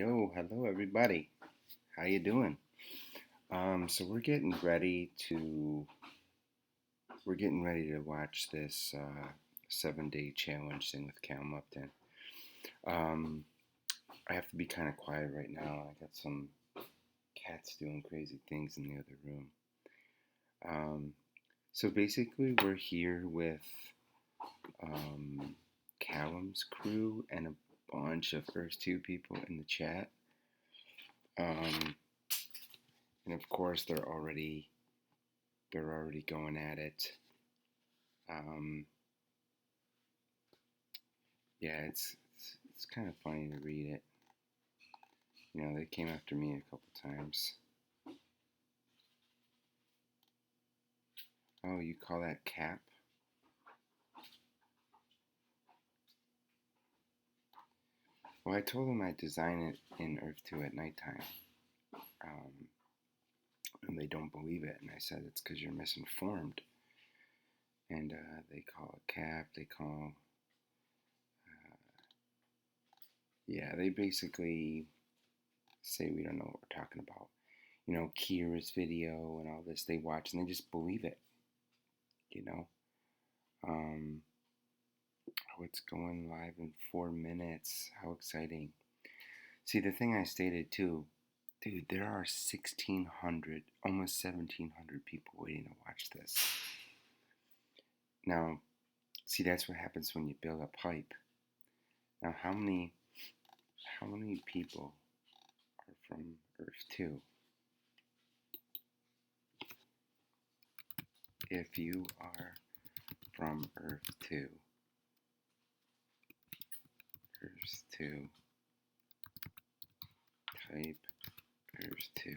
Yo, hello everybody. How you doing? So we're getting ready to watch this 7-day challenge thing with Callum Upton. Um, I have to be kind of quiet right now. I got some cats doing crazy things in the other room. Um, so basically, we're here with Callum's crew and a bunch of Earth2 people in the chat. Um, and of course, they're already going at it. Um, yeah, it's kind of funny to read it. You know, they came after me a couple times. Oh, you call that cap? Well, I told them I'd design it in Earth2 at nighttime, um, and they don't believe it. And I said it's because you're misinformed. And they call it cap. They call, yeah, they basically say we don't know what we're talking about. You know, Kira's video and all this, they watch and they just believe it. You know, um, oh, it's going live in 4 minutes. How exciting! See, the thing I stated too, dude, there are 1,600, almost 1,700 people waiting to watch this. Now, see, that's what happens when you build up hype. Now, how many people are from Earth 2? If you are from Earth 2, Earth 2, type Earth 2.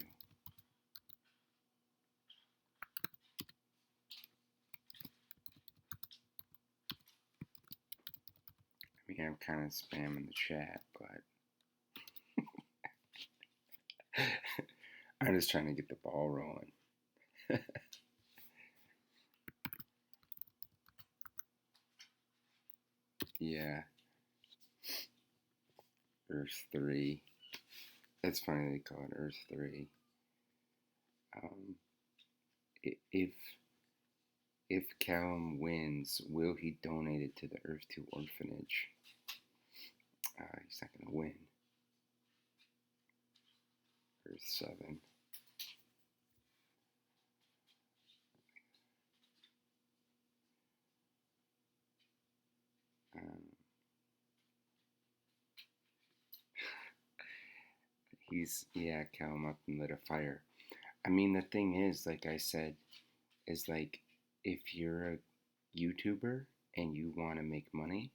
I mean, I'm kind of spamming the chat, but I'm just trying to get the ball rolling. Yeah, Earth 3. That's funny they call it Earth 3. Um, if Callum wins, will he donate it to the Earth 2 orphanage? He's not going to win. Earth 7. Um, Callum up and lit a fire. I mean, the thing is, like I said, is like if you're a YouTuber and you want to make money,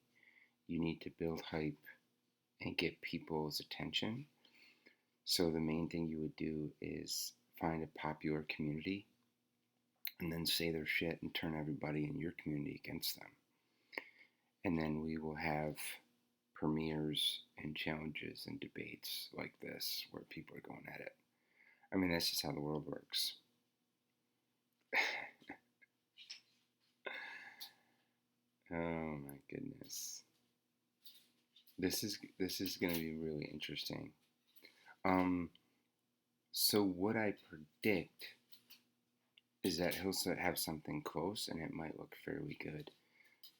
you need to build hype and get people's attention. So the main thing you would do is find a popular community and then say their shit and turn everybody in your community against them. And then we will have premieres and challenges and debates like this where people are going at it. I mean, that's just how the world works. Oh my goodness. This is going to be really interesting. Um so what I predict is that he'll have something close and it might look fairly good,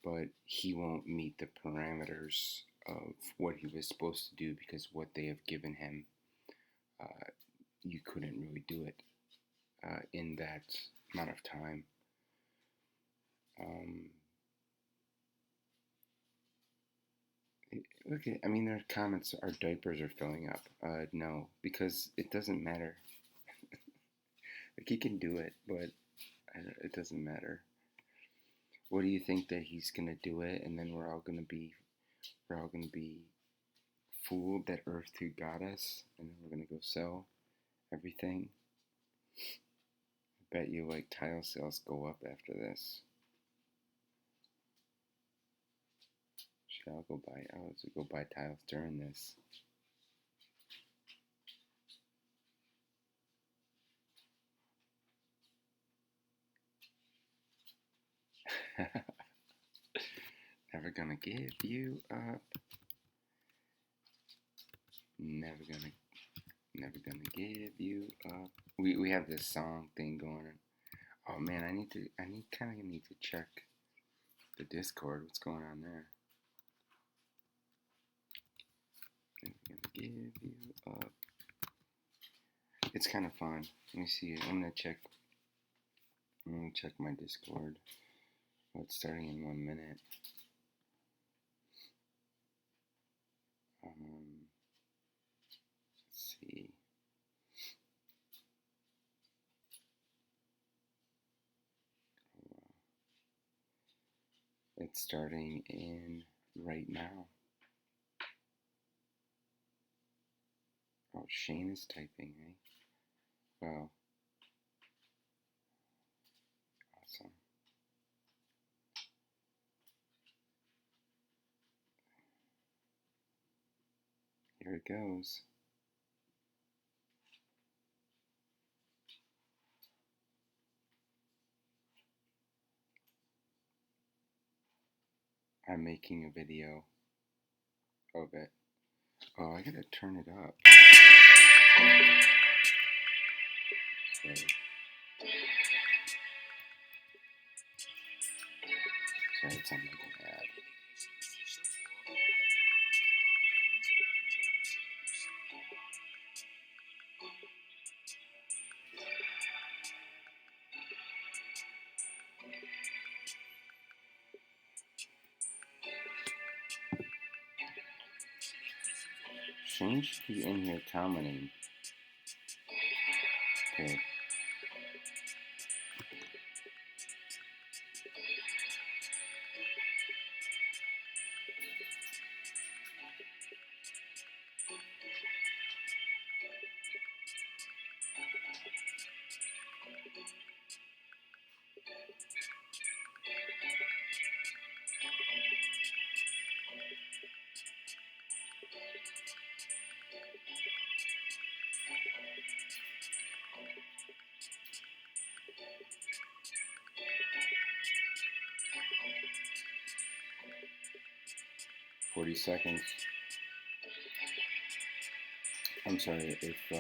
but he won't meet the parameters of what he was supposed to do because what they have given him, uh, you couldn't really do it in that amount of time. Um, Look at, I mean, their comments, our diapers are filling up. No, because it doesn't matter. Like, he can do it, but it doesn't matter. What do you think that he's gonna do it, and then we're all gonna be fooled that Earth 2 got us, and then we're gonna go sell everything? I bet you like tile sales go up after this. Shit, I'll just go buy tiles during this. Never gonna give you up. never gonna give you up. We have this song thing going on. Oh man, I need to check the Discord. What's going on there? Never gonna give you up. It's kind of fun. Let me see. I'm gonna check my Discord. Oh, it's starting in 1 minute. Let's see. It's starting in right now. Oh, Shane is typing, eh? Wow. Awesome. Here it goes. I'm making a video of it. Oh, I gotta turn it up. Sorry, it's on my ad. Shane should be in here commenting. Okay. "40 seconds. I'm sorry, if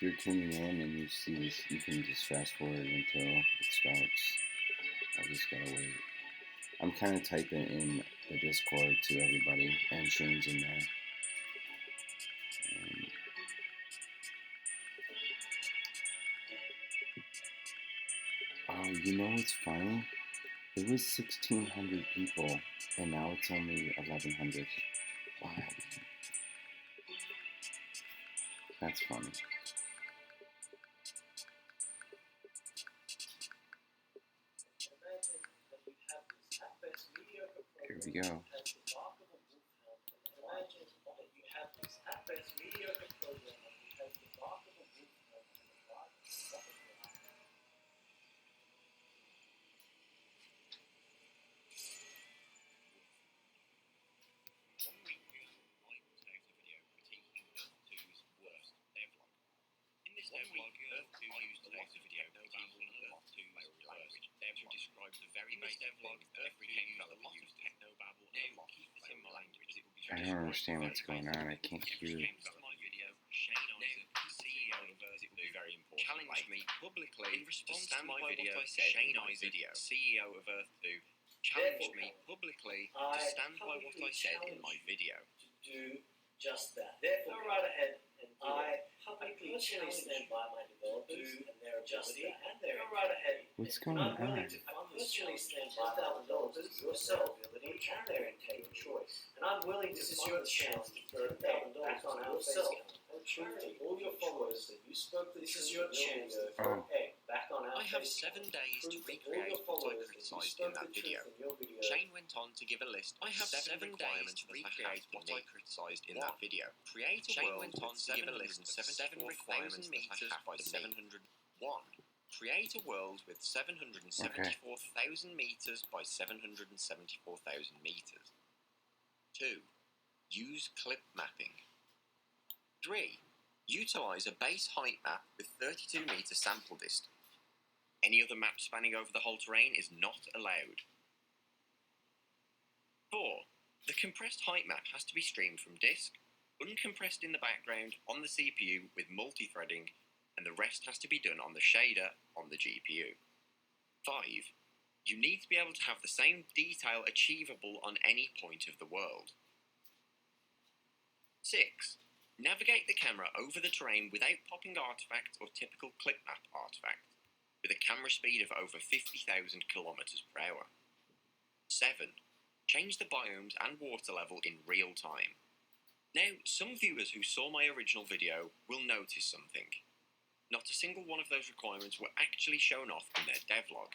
you're tuning in and you see this, you can just fast forward until it starts. I just gotta wait. I'm kind of typing in the Discord to everybody, and Shane's in there. Oh, you know what's funny? It was 1,600 people, and now it's only 1,100. Wow. That's funny. Here we go. Earth2 used today's video critiquing Earth2's language to describe the very basic vlog. Earth2 used a lot of technobabble and a lot of language. I don't understand what's going on. I can't hear. CEO of Earth2 very important. Challenged me publicly in response to my video. Shane Isaac, CEO of Earth2, challenged me publicly to stand by what I said in my video. Do just that. Therefore, go right ahead and I publicly stand by my developers and their ability, and go right ahead. What's going I'm on? willing to personally stand by my developers, yourself, ability, and their intent choice. And I'm willing to fund this chance to $30,000 on yourself. Truth to all your followers that you spoke the truth. This is your chance to throw egg back on our I have 7 days to recreate what I criticised in that video. Shane went on to give a list. I have 7 days to recreate what I criticised in that video. Create a Shane went on to give a list of 7 requirements meters by 701. Create a world with 774,000 meters by 774,000 meters. 2. Use clip mapping. 3. Utilise a base height map with 32 meter sample distance. Any other map spanning over the whole terrain is not allowed. 4. The compressed height map has to be streamed from disk. uncompressed in the background on the CPU with multi-threading, and the rest has to be done on the shader on the GPU. 5. You need to be able to have the same detail achievable on any point of the world. 6. Navigate the camera over the terrain without popping artifacts or typical clipmap artifacts, with a camera speed of over 50,000 kilometers per hour. 7. Change the biomes and water level in real time. Now, some viewers who saw my original video will notice something. Not a single one of those requirements were actually shown off in their devlog,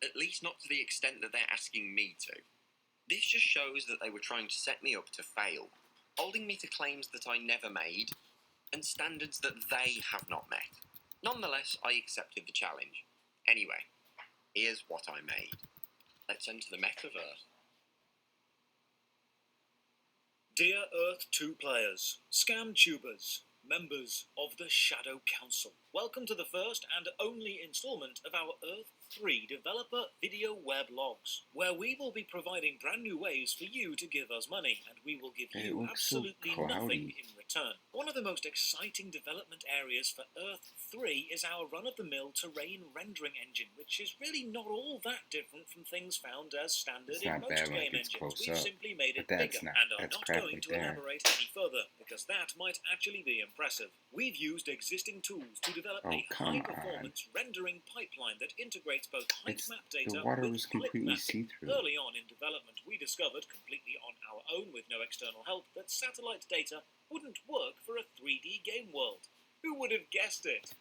at least not to the extent that they're asking me to. This just shows that they were trying to set me up to fail, holding me to claims that I never made, and standards that they have not met. Nonetheless, I accepted the challenge. Anyway, here's what I made. Let's enter the metaverse. Dear Earth2 players, scam tubers, members of the Shadow Council, welcome to the first and only installment of our Earth3 developer video weblogs, where we will be providing brand new ways for you to give us money, and we will give you absolutely nothing in return. One of the most exciting development areas for Earth3 is our run-of-the-mill terrain rendering engine, which is really not all that different from things found as standard in most game engines. We've simply made it bigger, and are not going to elaborate any further, because that might actually be impressive. We've used existing tools to develop a high-performance rendering pipeline that integrates both height map data with clip mapping. Early on in development, we discovered, completely on our own with no external help, that satellite data wouldn't work for a 3D game world. Who would have guessed it?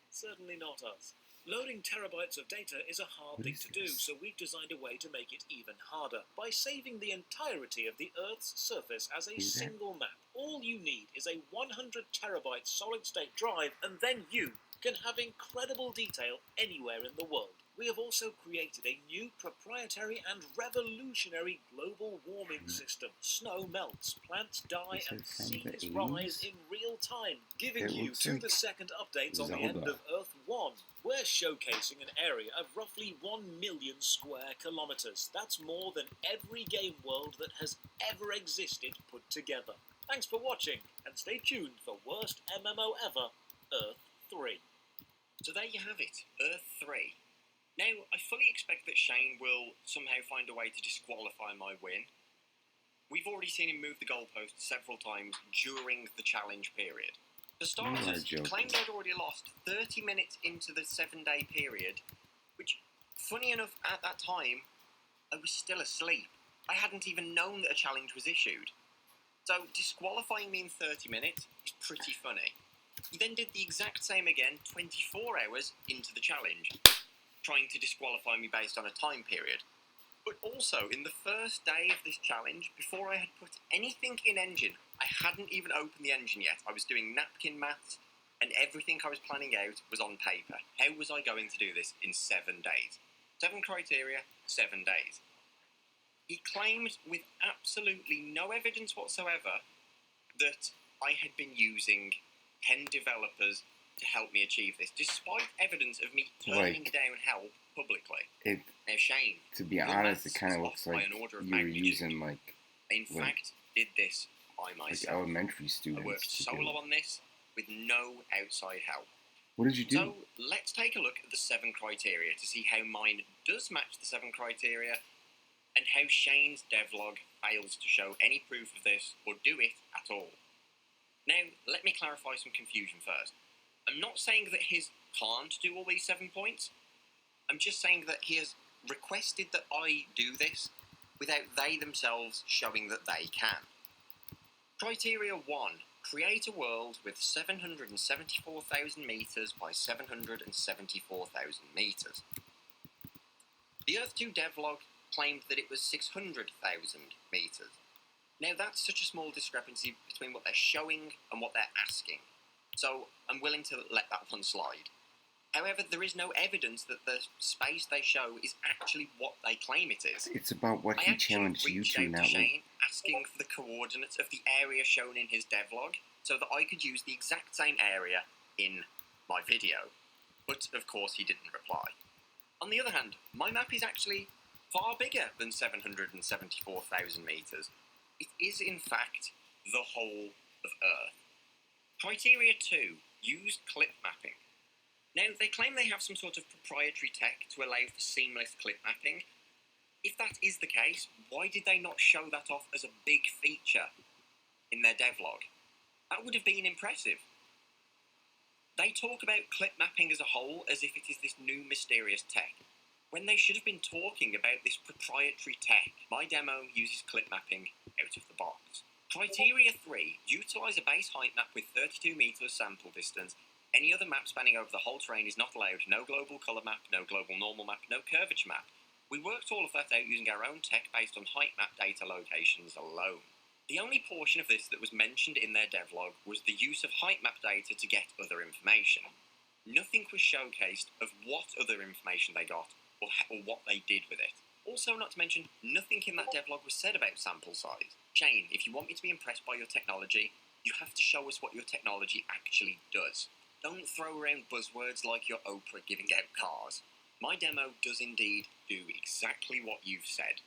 Certainly not us. Loading terabytes of data is a hard thing to do, so we've designed a way to make it even harder by saving the entirety of the Earth's surface as a single map. All you need is a 100 terabyte solid-state drive, and then you can have incredible detail anywhere in the world. We have also created a new proprietary and revolutionary global warming system. Snow melts, plants die, and seas rise in real time, giving you 2-second updates on the end of Earth 1. We're showcasing an area of roughly 1 million square kilometers. That's more than every game world that has ever existed put together. Thanks for watching, and stay tuned for worst MMO ever, Earth 3. So there you have it, Earth 3. Now, I fully expect that Shane will somehow find a way to disqualify my win. We've already seen him move the goalpost several times during the challenge period. For starters, he claimed I'd already lost 30 minutes into the 7-day period, which, funny enough, at that time, I was still asleep. I hadn't even known that a challenge was issued. So, disqualifying me in 30 minutes is pretty funny. He then did the exact same again 24 hours into the challenge, trying to disqualify me based on a time period. But also, in the first day of this challenge, before I had put anything in engine, I hadn't even opened the engine yet. I was doing napkin maths, and everything I was planning out was on paper. How was I going to do this in 7 days? 7 criteria, 7 days. He claimed with absolutely no evidence whatsoever that I had been using 10 developers to help me achieve this, despite evidence of me turning down help publicly. Now, Shane, to be honest, it kind of looks like you were using in fact, did this by myself. Elementary students. I worked solo on this with no outside help. What did you do? So let's take a look at the 7 criteria to see how mine does match the 7 criteria, and how Shane's devlog fails to show any proof of this or do it at all. Now, let me clarify some confusion first. I'm not saying that his can't do all these 7 points. I'm just saying that he has requested that I do this without they themselves showing that they can. Criteria 1. Create a world with 774,000 meters by 774,000 meters. The Earth2 devlog claimed that it was 600,000 meters. Now that's such a small discrepancy between what they're showing and what they're asking, so I'm willing to let that one slide. However, there is no evidence that the space they show is actually what they claim it is. It's about what he challenged you to now. Shane, asking for the coordinates of the area shown in his devlog, so that I could use the exact same area in my video. But, of course, he didn't reply. On the other hand, my map is actually far bigger than 774,000 meters. It is, in fact, the whole of Earth. Criteria 2, used clip mapping. Now, they claim they have some sort of proprietary tech to allow for seamless clip mapping. If that is the case, why did they not show that off as a big feature in their devlog? That would have been impressive. They talk about clip mapping as a whole as if it is this new mysterious tech, when they should have been talking about this proprietary tech. My demo uses clip mapping out of the box. Criteria 3, utilise a base height map with 32 metres sample distance. Any other map spanning over the whole terrain is not allowed. No global colour map, no global normal map, no curvature map. We worked all of that out using our own tech based on height map data locations alone. The only portion of this that was mentioned in their devlog was the use of height map data to get other information. Nothing was showcased of what other information they got or what they did with it. Also, not to mention, nothing in that devlog was said about sample size. Shane, if you want me to be impressed by your technology, you have to show us what your technology actually does. Don't throw around buzzwords like you're Oprah giving out cars. My demo does indeed do exactly what you've said.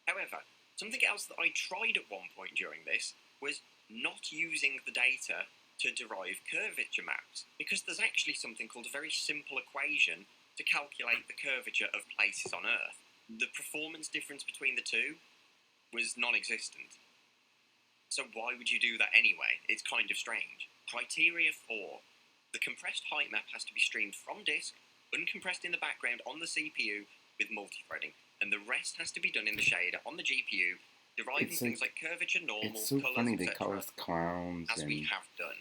However, something else that I tried at one point during this was not using the data to derive curvature maps, because there's actually something called a very simple equation to calculate the curvature of places on Earth. The performance difference between the two was non-existent. So why would you do that anyway? It's kind of strange. Criteria 4. The compressed height map has to be streamed from disk, uncompressed in the background on the CPU with multi-threading, and the rest has to be done in the shader on the GPU, deriving things like curvature, normal, it's so colours, funny they etc., call us clowns as and we have done.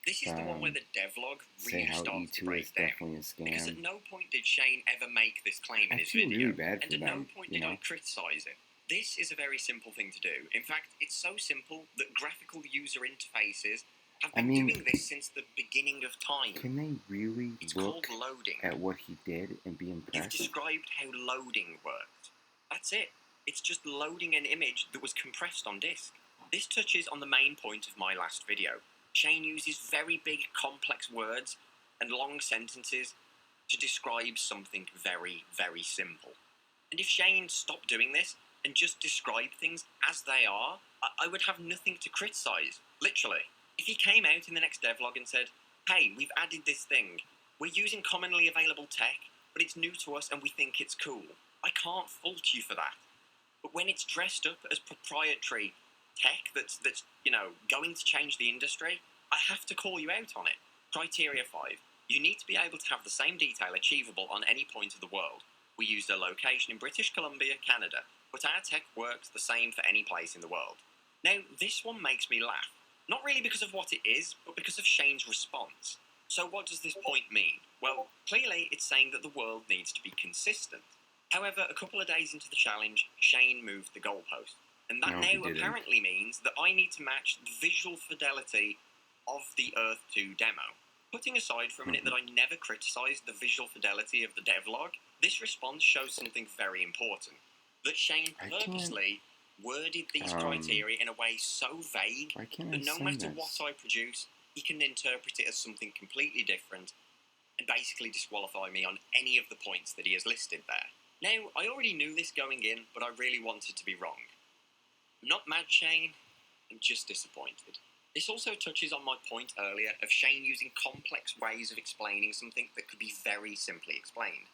This is the one where the devlog say really how starts to E2 break is down. definitely a scam. Because at no point did Shane ever make this claim in I his feel video, really bad and for at no them, point you did know? I criticise it. This is a very simple thing to do. In fact, it's so simple that graphical user interfaces have been doing this since the beginning of time. Can they really It's look called loading. at what he did and be You've impressed? described how loading worked. That's it. It's just loading an image that was compressed on disk. This touches on the main point of my last video. Shane uses very big, complex words and long sentences to describe something very, very simple. And if Shane stopped doing this and just described things as they are, I would have nothing to criticise, literally. If he came out in the next devlog and said, hey, we've added this thing, we're using commonly available tech, but it's new to us and we think it's cool, I can't fault you for that. But when it's dressed up as proprietary tech that's going to change the industry, I have to call you out on it. Criteria 5. You need to be able to have the same detail achievable on any point of the world. We used a location in British Columbia, Canada, but our tech works the same for any place in the world. Now, this one makes me laugh. Not really because of what it is, but because of Shane's response. So what does this point mean? Well, clearly it's saying that the world needs to be consistent. However, a couple of days into the challenge, Shane moved the goalpost. And that now apparently means that I need to match the visual fidelity of the Earth2 demo. Putting aside for a minute that I never criticised the visual fidelity of the devlog, this response shows something very important. That Shane purposely worded these criteria in a way so vague that no matter what I produce, he can interpret it as something completely different and basically disqualify me on any of the points that he has listed there. Now, I already knew this going in, but I really wanted to be wrong. I'm not mad, Shane, I'm just disappointed. This also touches on my point earlier of Shane using complex ways of explaining something that could be very simply explained.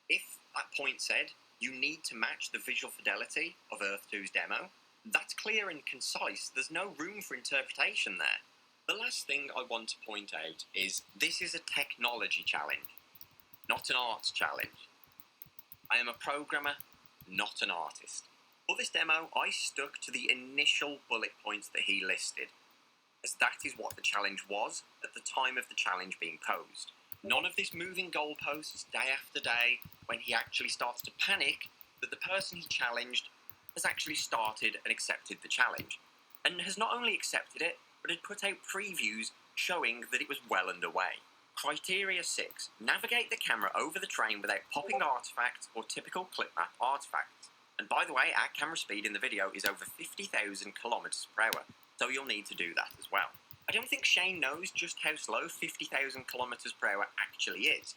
If that point said, you need to match the visual fidelity of Earth2's demo, that's clear and concise, there's no room for interpretation there. The last thing I want to point out is this is a technology challenge, not an arts challenge. I am a programmer, not an artist. For this demo, I stuck to the initial bullet points that he listed, as that is what the challenge was at the time of the challenge being posed. None of this moving goalposts day after day when he actually starts to panic that the person he challenged has actually started and accepted the challenge, and has not only accepted it, but had put out previews showing that it was well underway. Criteria 6. Navigate the camera over the terrain without popping artifacts or typical clip map artifacts. And by the way, our camera speed in the video is over 50,000 kilometers per hour, so you'll need to do that as well. I don't think Shane knows just how slow 50,000 kilometers per hour actually is.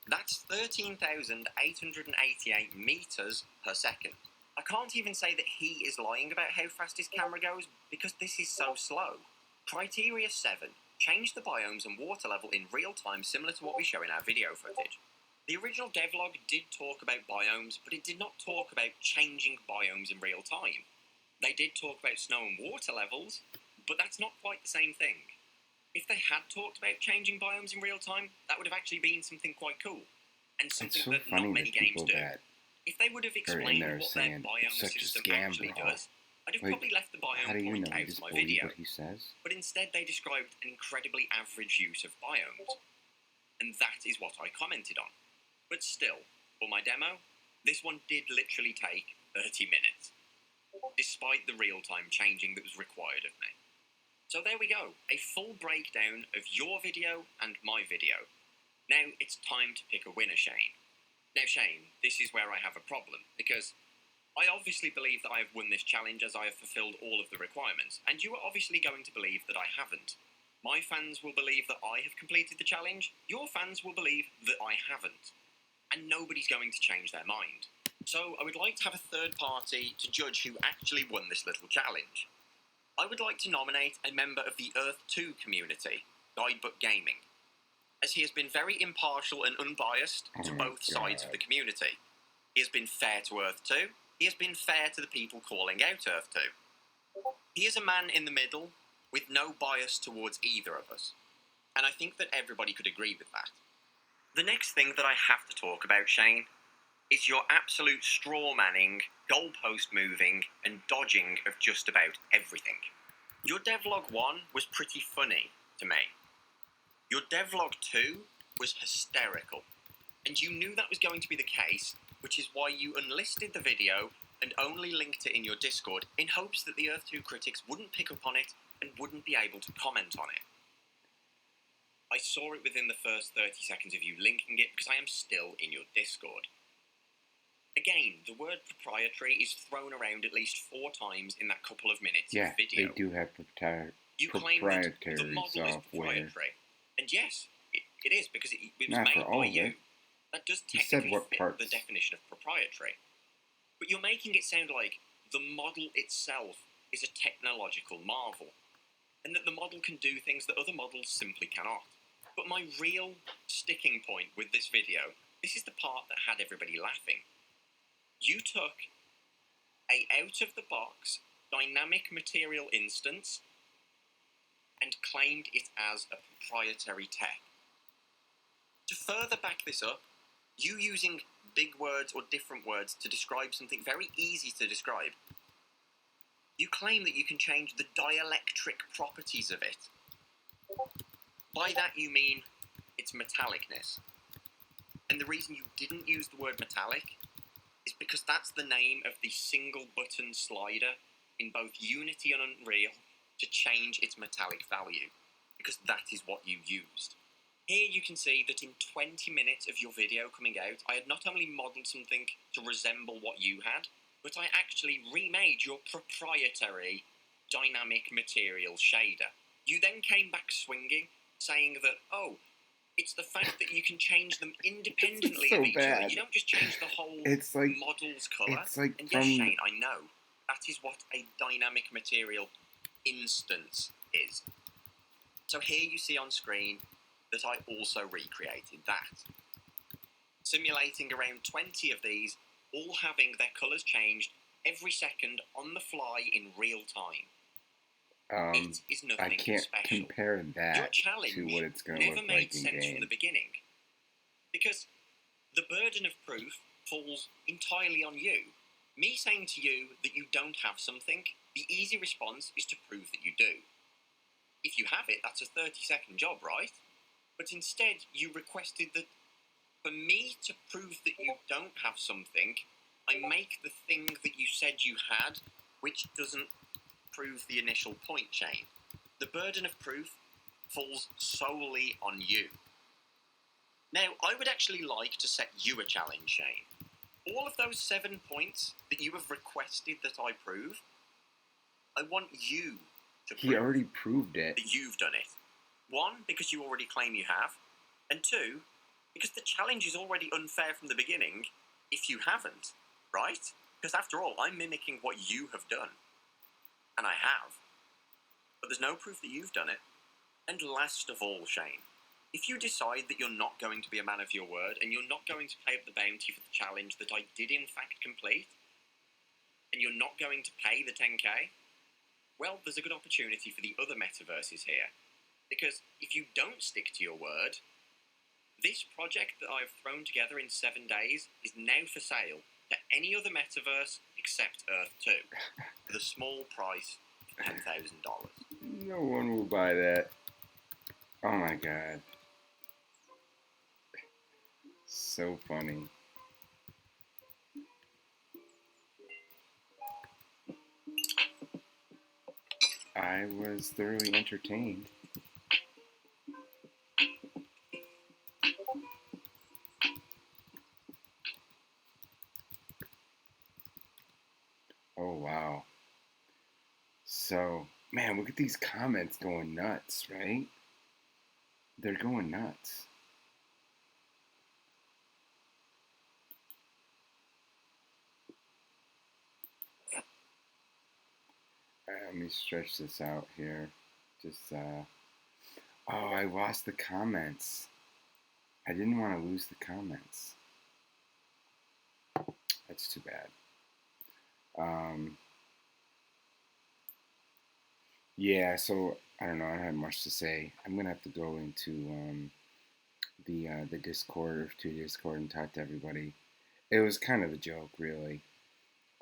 That's 13,888 meters per second. I can't even say that he is lying about how fast his camera goes, because this is so slow. Criteria 7. Change the biomes and water level in real time, similar to what we show in our video footage. The original devlog did talk about biomes, but it did not talk about changing biomes in real time. They did talk about snow and water levels, but that's not quite the same thing. If they had talked about changing biomes in real time, that would have actually been something quite cool, and something that not many games do. If they would have explained what their biome system actually does, I'd have probably left the biome point out of my video. But instead they described an incredibly average use of biomes. And that is what I commented on. But still, for my demo, this one did literally take 30 minutes, despite the real-time changing that was required of me. So there we go, a full breakdown of your video and my video. Now it's time to pick a winner, Shane. Now Shane, this is where I have a problem, because I obviously believe that I have won this challenge as I have fulfilled all of the requirements, and you are obviously going to believe that I haven't. My fans will believe that I have completed the challenge, your fans will believe that I haven't. And nobody's going to change their mind. So I would like to have a third party to judge who actually won this little challenge. I would like to nominate a member of the Earth2 community, Guidebook Gaming, as he has been very impartial and unbiased to both sides of the community. He has been fair to Earth2, he has been fair to the people calling out Earth2. He is a man in the middle, with no bias towards either of us. And I think that everybody could agree with that. The next thing that I have to talk about, Shane, is your absolute straw-manning, goalpost moving, and dodging of just about everything. Your devlog 1 was pretty funny to me. Your devlog 2 was hysterical. And you knew that was going to be the case, which is why you unlisted the video and only linked it in your Discord in hopes that the Earth2 critics wouldn't pick up on it and wouldn't be able to comment on it. I saw it within the first 30 seconds of you linking it because I am still in your Discord. Again, the word proprietary is thrown around at least 4 times in that couple of minutes of video. Yeah, they do have you claim that the model is proprietary. And yes, it is, because it was made by you. That does technically fit the definition of proprietary. But you're making it sound like the model itself is a technological marvel, and that the model can do things that other models simply cannot. But my real sticking point with this video, this is the part that had everybody laughing. You took a out-of-the-box dynamic material instance and claimed it as a proprietary tech. To further back this up, you using big words or different words to describe something very easy to describe, you claim that you can change the dielectric properties of it. By that you mean its metallicness. And the reason you didn't use the word metallic is because that's the name of the single button slider in both Unity and Unreal to change its metallic value, because that is what you used. Here you can see that in 20 minutes of your video coming out, I had not only modelled something to resemble what you had, but I actually remade your proprietary dynamic material shader. You then came back swinging, saying that, oh, it's the fact that you can change them independently of each other. You don't just change the whole model's colour. And yes, Shane, I know, that is what a dynamic material instance is. So here you see on screen that I also recreated that. Simulating around 20 of these, all having their colours changed every second on the fly in real time. It is nothing I can't special. compare that Your challenge to what it's going to look like in game. never made sense from the beginning, because the burden of proof falls entirely on you. Me saying to you that you don't have something, the easy response is to prove that you do. If you have it, that's a 30-second job, right? But instead, you requested that for me to prove that you don't have something, I make the thing that you said you had, which doesn't prove the initial point, Shane. The burden of proof falls solely on you. Now, I would actually like to set you a challenge, Shane. All of those 7 points that you have requested that I prove, I want you to prove. He already proved it. That you've done it. 1, because you already claim you have, and 2, because the challenge is already unfair from the beginning if you haven't, right? Because after all, I'm mimicking what you have done. And I have. but there's no proof that you've done it. And last of all, Shane, if you decide that you're not going to be a man of your word and you're not going to pay up the bounty for the challenge that I did in fact complete, and you're not going to pay the 10k, well, there's a good opportunity for the other metaverses here. Because if you don't stick to your word, this project that I've thrown together in 7 days is now for sale to any other metaverse except Earth2 for the small price of $10,000. No one will buy that. Oh my god. So funny. I was thoroughly entertained. Oh wow. So, man, look at these comments going nuts, right? They're going nuts. Let me stretch this out here. Just, oh, I lost the comments. I didn't want to lose the comments. That's too bad. Yeah, so I don't know. I don't have much to say. I'm gonna have to go into the Discord, Earth2 Discord, and talk to everybody. It was kind of a joke, really.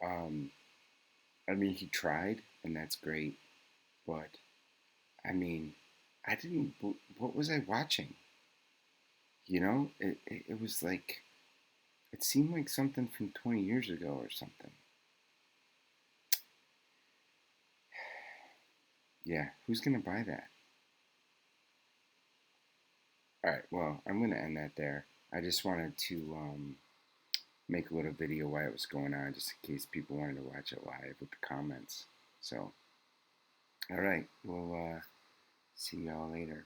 I mean, he tried, and that's great, but I mean, I didn't. What was I watching? You know, it was like it seemed like something from 20 years ago or something. Yeah, who's gonna buy that? All right, well, I'm gonna end that there. I just wanted to make a little video while it was going on, just in case people wanted to watch it live with the comments. So, all right, we'll see y'all later.